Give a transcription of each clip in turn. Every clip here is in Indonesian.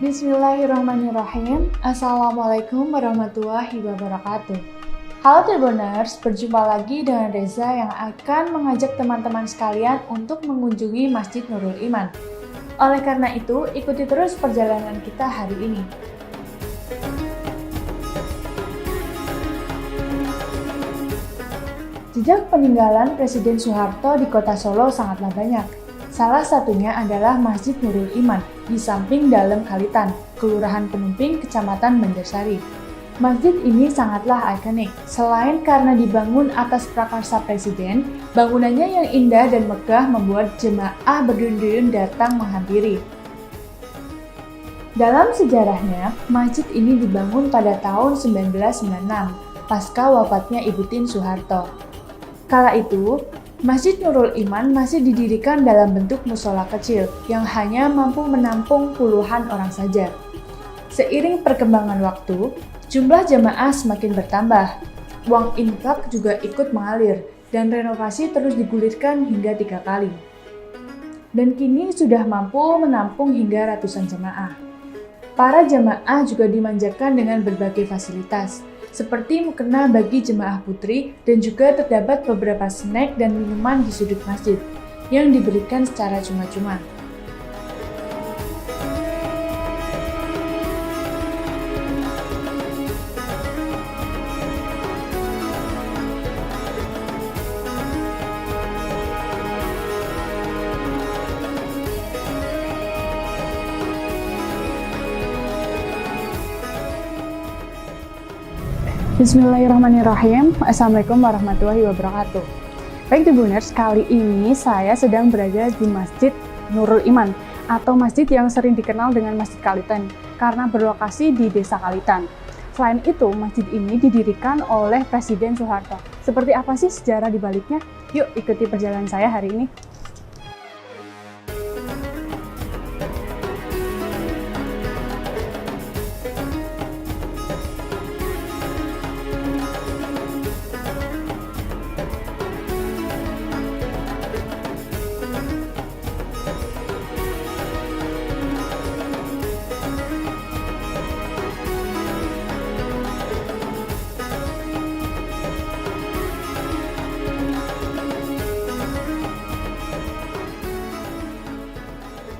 Bismillahirrahmanirrahim. Assalamualaikum warahmatullahi wabarakatuh. Halo Tribuners, berjumpa lagi dengan Reza yang akan mengajak teman-teman sekalian untuk mengunjungi Masjid Nurul Iman. Oleh karena itu, ikuti terus perjalanan kita hari ini. Jejak peninggalan Presiden Soeharto di kota Solo sangatlah banyak. Salah satunya adalah Masjid Nurul Iman di samping Dalem Kalitan, Kelurahan Penumping, Kecamatan Banjarsari. Masjid ini sangatlah ikonik. Selain karena dibangun atas prakarsa Presiden, bangunannya yang indah dan megah membuat jemaah berduyun-duyun datang menghampiri. Dalam sejarahnya, masjid ini dibangun pada tahun 1996, pasca wafatnya Ibu Tien Soeharto. Kala itu, Masjid Nurul Iman masih didirikan dalam bentuk musola kecil yang hanya mampu menampung puluhan orang saja. Seiring perkembangan waktu, jumlah jemaah semakin bertambah. Uang infak juga ikut mengalir dan renovasi terus digulirkan hingga 3 kali. Dan kini sudah mampu menampung hingga ratusan jemaah. Para jemaah juga dimanjakan dengan berbagai fasilitas, seperti mukena bagi jemaah putri dan juga terdapat beberapa snack dan minuman di sudut masjid yang diberikan secara cuma-cuma. Bismillahirrahmanirrahim. Assalamualaikum warahmatullahi wabarakatuh. Baik Tribuners, kali ini saya sedang berada di Masjid Nurul Iman atau masjid yang sering dikenal dengan Masjid Kalitan karena berlokasi di Desa Kalitan. Selain itu, masjid ini didirikan oleh Presiden Soeharto. Seperti apa sih sejarah di baliknya? Yuk ikuti perjalanan saya hari ini.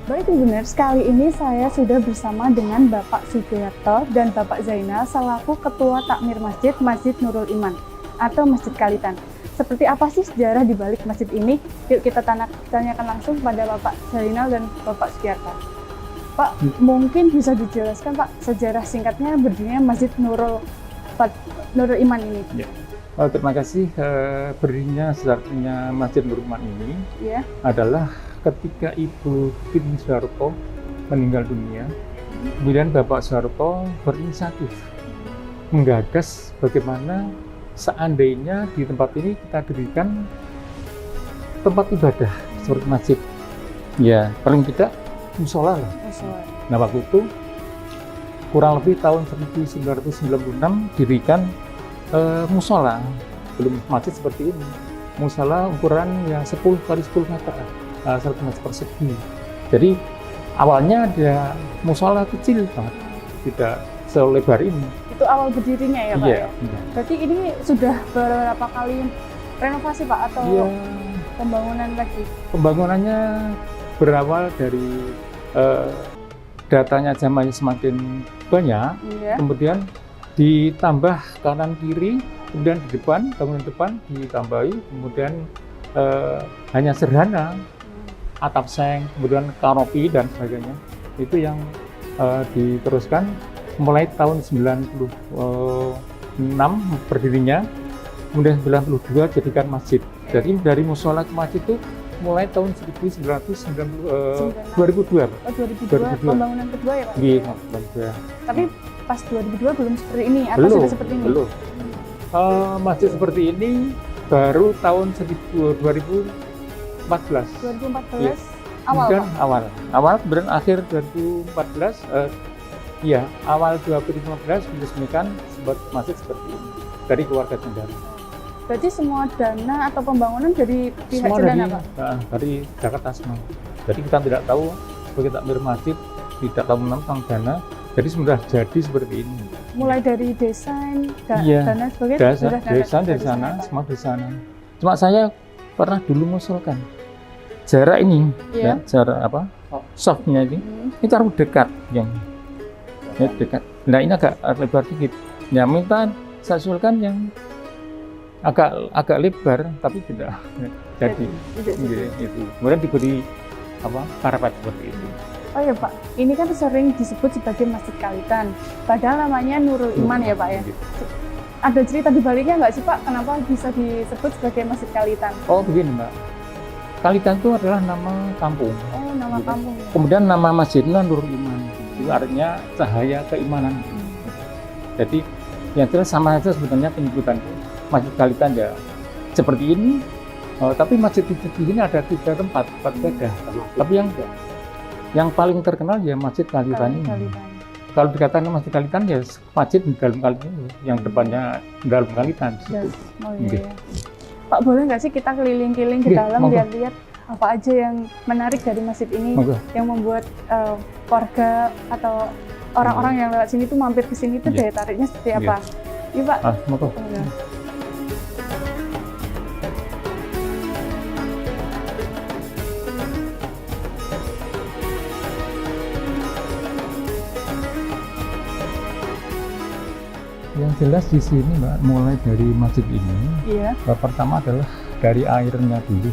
Baik Tribuners, kali ini saya sudah bersama dengan Bapak Sugiarto dan Bapak Zainal selaku Ketua Takmir Masjid Masjid Nurul Iman atau Masjid Kalitan. Seperti apa sih sejarah di balik masjid ini? Yuk kita tanyakan langsung pada Bapak Zainal dan Bapak Sugiarto. Pak, mungkin bisa dijelaskan Pak sejarah singkatnya berdirinya Masjid Nurul Iman ini? Ya. Terima kasih. Berdirinya sejarahnya Masjid Nurul Iman ini adalah ketika Ibu Tien Soeharto meninggal dunia, kemudian Bapak Soeharto berinisiatif menggagas bagaimana seandainya di tempat ini kita dirikan tempat ibadah seperti masjid. Ya, paling tidak musola lah. Nah, waktu itu kurang lebih tahun 1996 dirikan musola, belum masjid seperti ini. Musola ukuran yang 10 kali 10 meter. 1 meter persegi. Jadi awalnya ada musola kecil Pak, tidak selebar ini. Itu awal berdirinya ya Pak? Iya. Berarti ini sudah beberapa kali renovasi Pak atau pembangunan lagi? Pembangunannya berawal dari datanya jamaah semakin banyak, kemudian ditambah kanan kiri, kemudian di depan, bangunan depan ditambahi, kemudian hanya sederhana, atap seng, kemudian kanopi dan sebagainya. Itu yang diteruskan mulai tahun 96 berdirinya, kemudian 92 jadikan masjid. Jadi dari musola ke masjid itu mulai tahun 2002 Pak. 2002 pembangunan kedua ya Pak? Iya, kedua. Tapi pas 2002 belum seperti ini atau sudah seperti ini? Belum. Masjid seperti ini baru tahun 2014. 2014 ya. Awal Kemudian Pak? Awal, kemudian akhir 2014, awal 2015 diresmikan sebuah masjid seperti ini dari keluarga Cendana. Berarti semua dana atau pembangunan dari pihak Semua Cendana Pak? Dari Jakarta semua. Jadi kita tidak tahu sebagai takmir masjid tidak tahu tentang dana, jadi sudah jadi seperti ini. Mulai dari desain, Iya, dana sebagainya. desain dari sana, semua dari sana. Cuma saya pernah dulu mengusulkan jarak ini, Iya. ya, jarak apa? Softnya ini, ini terlalu dekat, yang ya, dekat. Nah ini agak lebar dikit. Ya minta saya usulkan yang agak lebar, tapi tidak jadi. Itu. Kemudian diberi apa? Parapet seperti itu. Oh ya Pak, ini kan sering disebut sebagai Masjid Kalitan. Padahal namanya Nurul Iman ya Pak ya. Ada cerita di baliknya nggak sih Pak? Kenapa bisa disebut sebagai Masjid Kalitan? Oh begini Mbak, Kalitan itu adalah nama kampung. Oh nama kampung. Ya? Kemudian nama masjidnya Nurul Iman, itu artinya cahaya keimanan. Jadi yang jelas sama saja sebetulnya penyebutan Masjid Kalitan ya seperti ini. Tapi masjid di sini ada 3 tempat ibadah. Tapi yang paling terkenal ya Masjid Kalitan ini. Kalau dikatakan Masjid Kalitan ya masjid di dalam Kalitan ini, yang depannya dalam Kalitan. Yes. Oh iya. Ya. Pak boleh nggak sih kita keliling-keliling ke dalam lihat-lihat apa aja yang menarik dari masjid ini, yang membuat warga atau orang-orang yang lewat sini tuh mampir ke sini tuh daya tariknya seperti apa? Iya Pak. Monggo. Yang jelas di sini Mbak, mulai dari masjid ini, pertama adalah dari airnya dulu,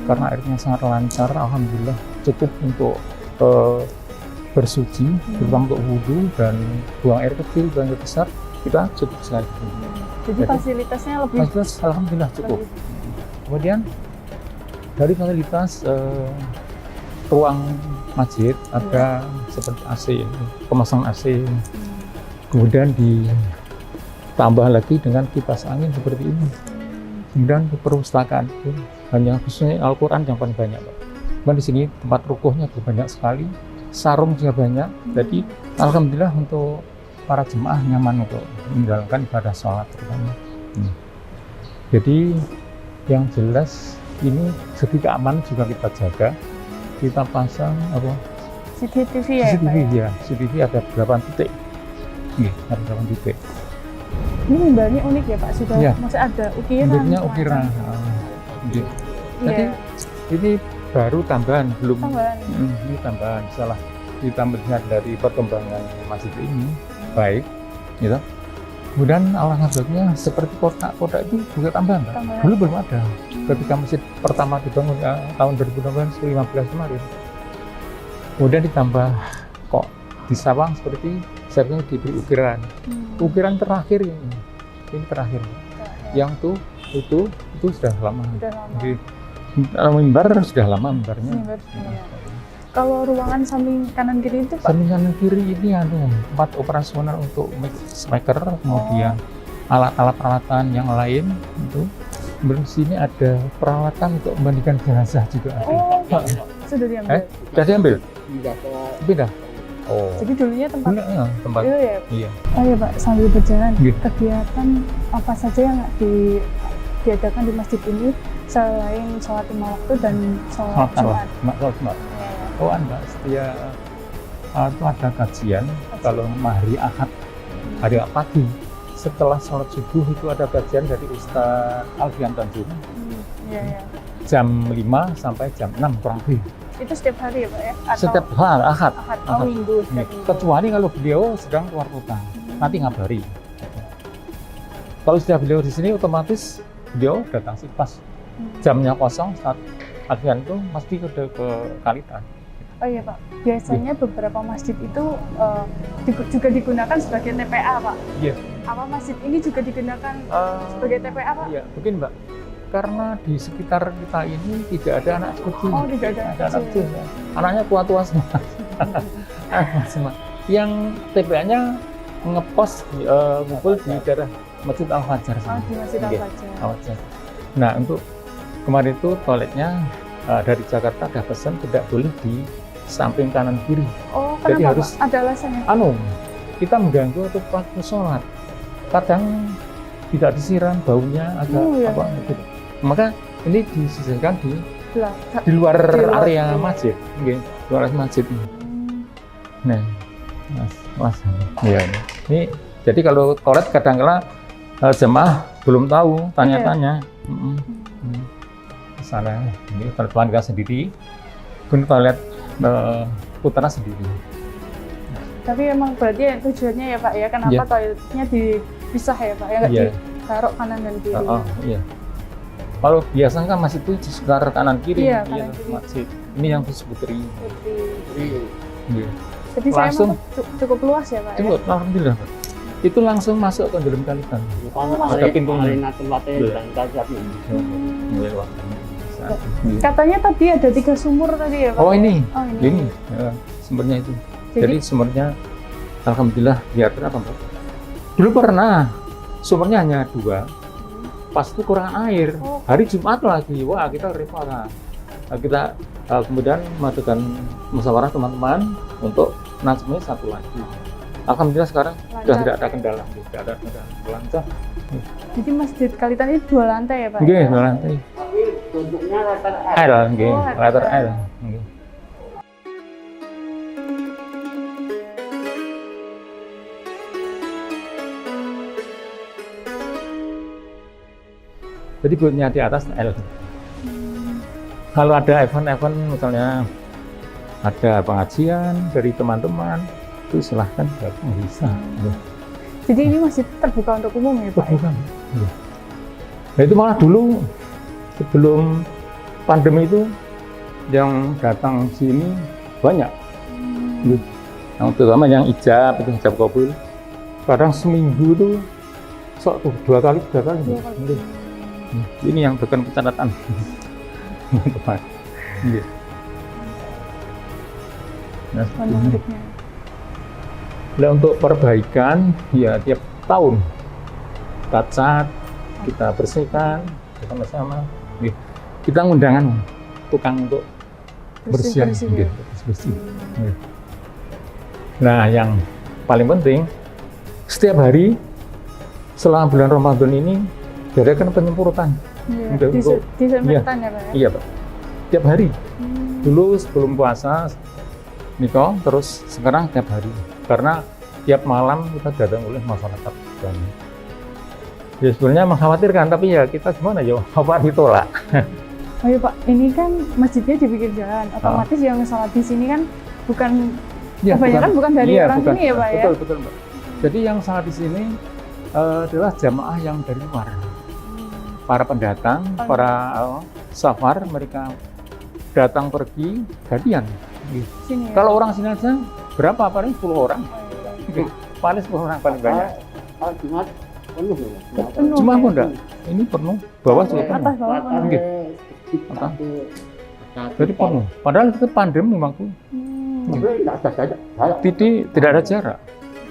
karena airnya sangat lancar, alhamdulillah cukup untuk bersuci, terutama untuk wudhu dan buang air kecil, buang air besar, kita cukup sekali. Jadi fasilitasnya lebih? Fasilitas alhamdulillah cukup. Kemudian dari fasilitas ruang masjid ada seperti AC, pemasangan AC, kemudian ditambah lagi dengan kipas angin seperti ini. Kemudian perpustakaan itu hanya khususnya Al-Quran yang paling banyak, Pak. Dan di sini tempat rukuhnya juga banyak sekali, sarung juga banyak. Jadi alhamdulillah untuk para jemaah nyaman untuk menjalankan ibadah sholat terutama. Jadi yang jelas ini segi keamanan juga kita jaga. Kita pasang apa? CCTV ya? CCTV ya. CCTV ada 8 titik. Ada 8 titik. Ini mimbarnya unik ya Pak, sudah masih ada ukiran. Mimbarnya ukiran. Jadi ini baru tambahan, belum. Ini tambahan, salah ditambahkan dari perkembangan masjid ini baik, gitu. Kemudian alhamdulillahnya seperti kotak-kotak itu juga tambahan, Pak. Dulu belum ada. Ketika masjid pertama dibangun tahun 2015 kemarin. Kemudian ditambah kok di sawang seperti seharusnya diberi ukiran. Ukiran terakhir ini terakhir. Yang itu sudah lama. Jadi, mimbar sudah lama mimbarnya. Kalau ruangan samping kanan kiri itu Pak? Samping kanan kiri ini ada tempat operasional untuk maker, kemudian alat-alat peralatan yang lain itu. Kemudian di sini ada peralatan untuk memandikan jenazah juga ada. Sudah diambil? Sudah diambil? Pindah. Jadi dulunya tempat itu ya? Iya. Oh iya Pak, sambil berjalan, kegiatan apa saja yang diadakan di masjid ini selain sholat 5 waktu dan sholat Jumat? Sholat Jumat. Mbak, setiap itu ada kajian kalau hari Ahad, hari pagi setelah sholat subuh itu ada kajian dari Ustaz Alfian Tanjung. Jam 5 sampai jam 6 kurang lebih. Itu setiap hari ya Pak ya? Atau setiap hari, Ahad. Minggu. Kecuali kalau beliau sedang keluar kota, nanti ngabari. Kalau sudah beliau di sini otomatis beliau datang sih pas jamnya kosong saat Alfian itu mesti ke Kalitan. Oh iya Pak, biasanya beberapa masjid itu juga digunakan sebagai TPA Pak. Iya. Apa masjid ini juga digunakan sebagai TPA Pak? Iya, mungkin Mbak. Karena di sekitar kita ini tidak ada anak kecil. Oh, tidak ada anak kecil. Ya. Anaknya tua-tua semua. Yang TPA-nya ngepost ngumpul di daerah Masjid Al-Fajar. Di Masjid Al-Fajar. Nah, untuk kemarin itu toiletnya dari Jakarta ada pesan tidak boleh di samping kanan kiri. Oh, kenapa? Jadi harus ada alasannya? Kita mengganggu atau waktu sholat. Kadang tidak disiram, baunya agak gitu. Maka ini disisihkan di luar area masjid, di luar masjid. Nah, mas, ya ini. Jadi kalau toilet kadang-kala jemaah belum tahu, tanya-tanya. Sana ini toilet wanita sendiri, pun toilet putra sendiri. Tapi emang berarti tujuannya ya Pak ya, kenapa toiletnya dipisah ya Pak ya, nggak ditaruh kanan dan kiri? Iya. Kalau biasa kan masjid itu di sekitar kanan kiri, kanan kiri. Masjid. Ini yang disebut putri. Iya. Jadi langsung cukup luas ya Pak? Cukup, alhamdulillah Pak. Itu langsung masuk ke dalam kalitan. Ada pintunya. Katanya tadi ada 3 sumur tadi ya Pak? Oh ini ya, sumbernya itu. Jadi sumbernya alhamdulillah biar berapa Pak? Dulu pernah sumbernya hanya 2. Pas itu kurang air. Hari Jumat lagi, wah kita repot. Kita kemudian melakukan musyawarah teman-teman untuk nasibnya 1 lagi. Alhamdulillah sekarang sudah tidak ada kendala, lancar. Jadi masjid Kalitan ini 2 lantai ya Pak? Iya, 2 lantai. Bentuknya letter L, letter L. Jadi buatnya di atas L. Kalau ada event-event misalnya ada pengajian dari teman-teman, itu silahkan datang bisa. Jadi ini masih terbuka untuk umum ya Pak? Terbuka. Nah itu malah dulu sebelum pandemi itu yang datang sini banyak. Yang terutama yang ijab, itu ijab kabul. Kadang seminggu itu sok 2 kali, 3 kali. Ini yang bukan catatan. Teman. Iya. Nah, untuk perbaikan ya tiap tahun kita cat, kita bersihkan bersama-sama. Kita undangan tukang untuk bersih. Nah, yang paling penting setiap hari selama bulan Ramadan ini diadakan penyemprotan. Disinfektan ya Pak? Iya Pak. Tiap hari. Dulu sebelum puasa Niko, terus sekarang tiap hari. Karena tiap malam kita datang oleh masyarakat. Ya sebenarnya mengkhawatirkan, tapi ya kita gimana ya, apa ditolak. Oh iya Pak, ini kan masjidnya di pinggir jalan. Otomatis yang sholat di sini kan kebanyakan bukan dari orang sini ya Pak ya? Betul Mbak. Jadi yang sholat di sini adalah jamaah yang dari luar. Para pendatang, para safar, mereka datang pergi gantian. Sini, ya? Kalau orang sini aja berapa? Paling 10 orang. Paling 10 orang paling banyak. Kalau Jumat penuh ya? Cuma aku enggak. Ini penuh, bawah juga penuh. Atas bawah penuh. Jadi penuh. Padahal itu pandemi waktu. Tidak ada jarak.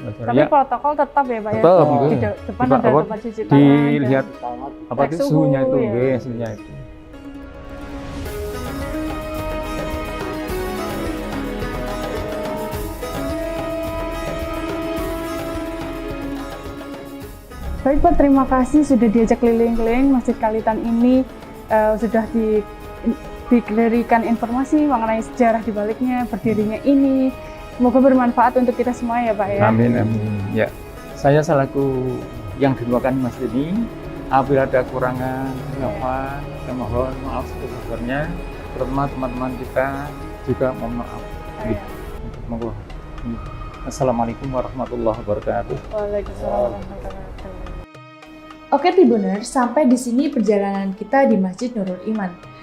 Tapi protokol tetap ya Pak ya? Tetap, di depan ada tempat cuci tangan. Dilihat apa itu suhunya itu, suhunya itu. Baik Pak, terima kasih sudah diajak keliling-keliling Masjid Kalitan ini, sudah diberikan informasi mengenai sejarah di baliknya, berdirinya ini. Semoga bermanfaat untuk kita semua ya Pak ya. Amin, amin. Ya, saya selaku yang didoakan masjid ini, apabila ada kekurangan, saya mohon maaf sebesar-besarnya. Terutama teman-teman kita juga mohon maaf. Monggo. Assalamualaikum warahmatullahi wabarakatuh. Waalaikumsalam warahmatullahi wabarakatuh. Oke Tribuners, sampai di sini perjalanan kita di Masjid Nurul Iman.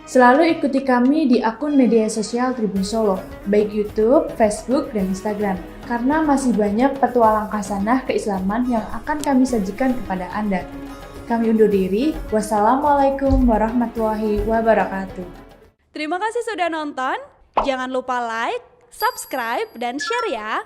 Selalu ikuti kami di akun media sosial Tribun Solo, baik YouTube, Facebook, dan Instagram, karena masih banyak petualang khasanah keislaman yang akan kami sajikan kepada Anda. Kami undur diri, wassalamualaikum warahmatullahi wabarakatuh. Terima kasih sudah nonton, jangan lupa like, subscribe, dan share ya!